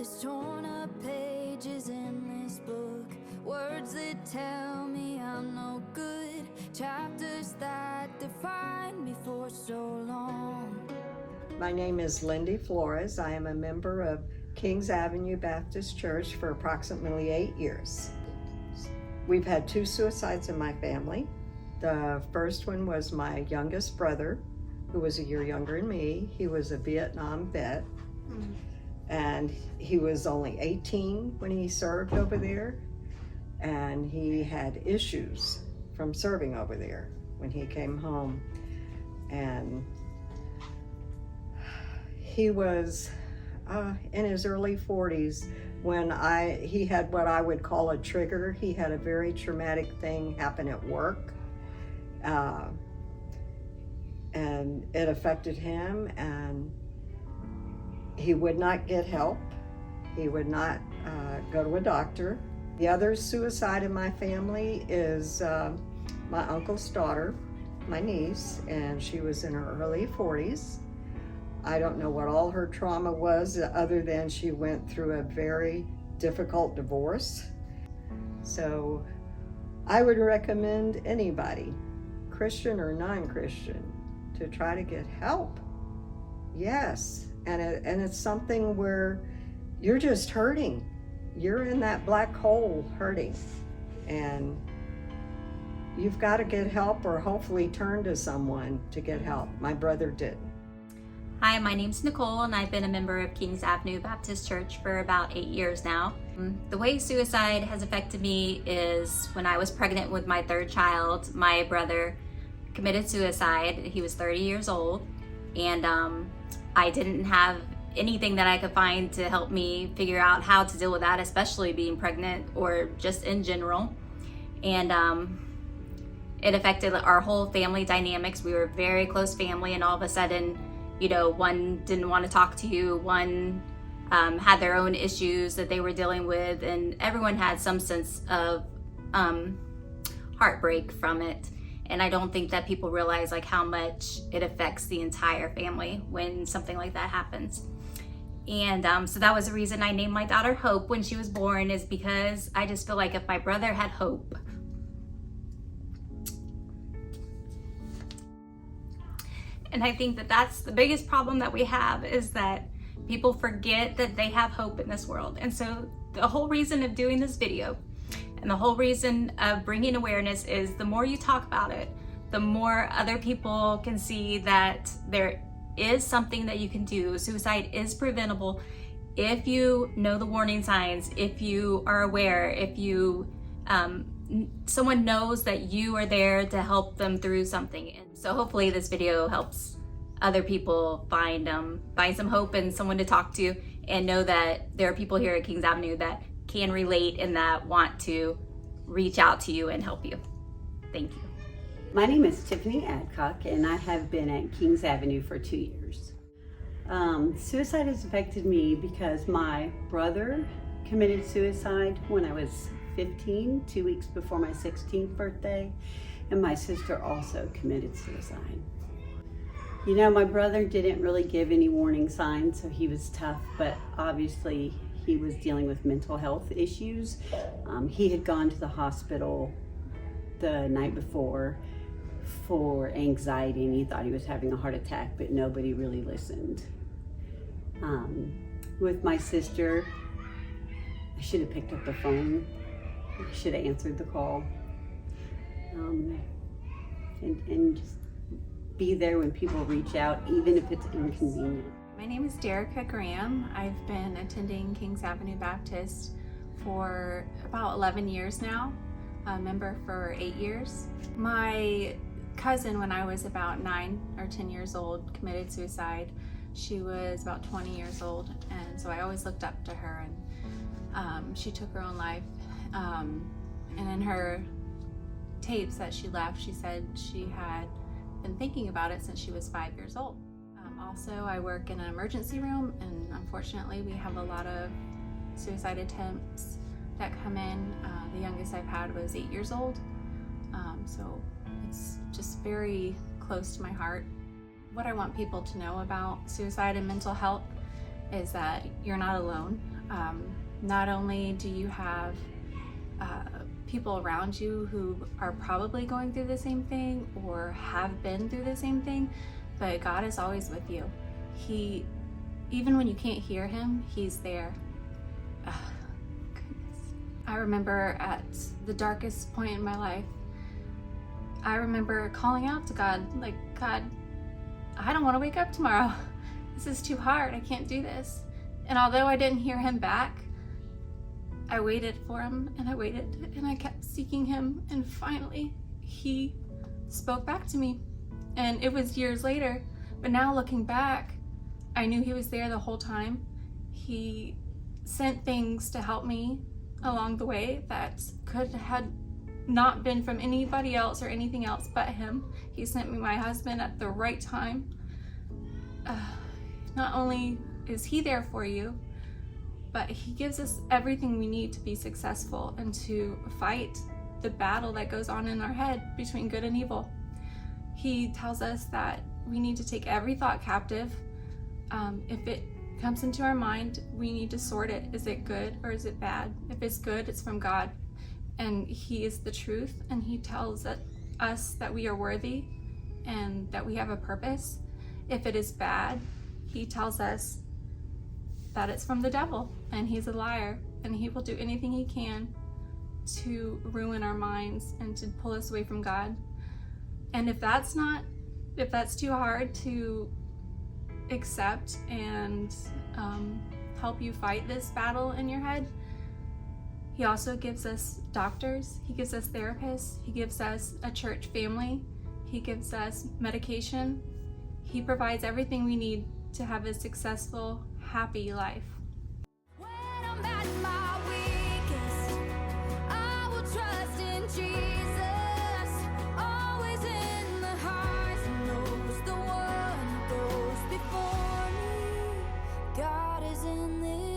There's torn up pages in this book, words that tell me I'm no good, chapters that define me for so long. My name is Lindy Flores. I am a member of Kings Avenue Baptist Church for approximately 8 years. We've had 2 suicides in my family. The first one was my youngest brother, who was a year younger than me. He was a Vietnam vet, and he was only 18 when he served over there, and he had issues from serving over there when he came home. And he was in his early 40s when he had what I would call a trigger. He had a very traumatic thing happen at work, and it affected him, and he would not get help. He would not go to a doctor. The other suicide in my family is my uncle's daughter, my niece, and she was in her early 40s. I don't know what all her trauma was other than she went through a very difficult divorce. So I would recommend anybody, Christian or non-Christian, to try to get help. Yes, and it's something where you're just hurting. You're in that black hole hurting, and you've got to get help or hopefully turn to someone to get help. My brother did. Hi, my name's Nichole, and I've been a member of Kings Avenue Baptist Church for about 8 years now. The way suicide has affected me is when I was pregnant with my 3rd child, my brother committed suicide. He was 30 years old, and I didn't have anything that I could find to help me figure out how to deal with that, especially being pregnant or just in general. And it affected our whole family dynamics. We were a very close family, and all of a sudden, you know, one didn't want to talk to you, one had their own issues that they were dealing with, and everyone had some sense of heartbreak from it. And I don't think that people realize like how much it affects the entire family when something like that happens. And so that was the reason I named my daughter Hope when she was born, is because I just feel like if my brother had hope, and I think that that's the biggest problem that we have, is that people forget that they have hope in this world. And so the whole reason of doing this video and the whole reason of bringing awareness is the more you talk about it, the more other people can see that there is something that you can do. Suicide is preventable if you know the warning signs, if you are aware, if you someone knows that you are there to help them through something. And so hopefully this video helps other people find some hope and someone to talk to, and know that there are people here at Kings Avenue that can relate and that want to reach out to you and help you. Thank you. My name is Tiffany Adcock, and I have been at Kings Avenue for 2 years. Suicide has affected me because my brother committed suicide when I was 15, 2 weeks before my 16th birthday, and my sister also committed suicide. You know, my brother didn't really give any warning signs, so he was tough, but obviously he was dealing with mental health issues. He had gone to the hospital the night before for anxiety, and he thought he was having a heart attack, but nobody really listened. With my sister, I should have picked up the phone. I should have answered the call. And just be there when people reach out, even if it's inconvenient. My name is Derica Graham. I've been attending Kings Avenue Baptist for about 11 years now, a member for 8 years. My cousin, when I was about 9 or 10 years old, committed suicide. She was about 20 years old, and so I always looked up to her, and she took her own life. And in her tapes that she left, she said she had been thinking about it since she was 5 years old. Also, I work in an emergency room, and unfortunately we have a lot of suicide attempts that come in. The youngest I've had was 8 years old, so it's just very close to my heart. What I want people to know about suicide and mental health is that you're not alone. Not only do you have people around you who are probably going through the same thing or have been through the same thing, but God is always with you. Even when you can't hear him, he's there. Goodness. I remember at the darkest point in my life, I remember calling out to God, like, God, I don't want to wake up tomorrow. This is too hard. I can't do this. And although I didn't hear him back, I waited for him and I waited and I kept seeking him, and finally he spoke back to me. And it was years later, but now looking back, I knew he was there the whole time. He sent things to help me along the way that could have not been from anybody else or anything else but him. He sent me my husband at the right time. Not only is he there for you, but he gives us everything we need to be successful and to fight the battle that goes on in our head between good and evil. He tells us that we need to take every thought captive. If it comes into our mind, we need to sort it. Is it good or is it bad? If it's good, it's from God, and he is the truth, and he tells us that we are worthy and that we have a purpose. If it is bad, he tells us that it's from the devil, and he's a liar, and he will do anything he can to ruin our minds and to pull us away from God. And if that's too hard to accept and help you fight this battle in your head, he also gives us doctors, he gives us therapists, he gives us a church family, he gives us medication. He provides everything we need to have a successful, happy life. When I'm at my weakest, I will trust in Jesus. Always in the highs and lows, the one who goes before me. God is in this.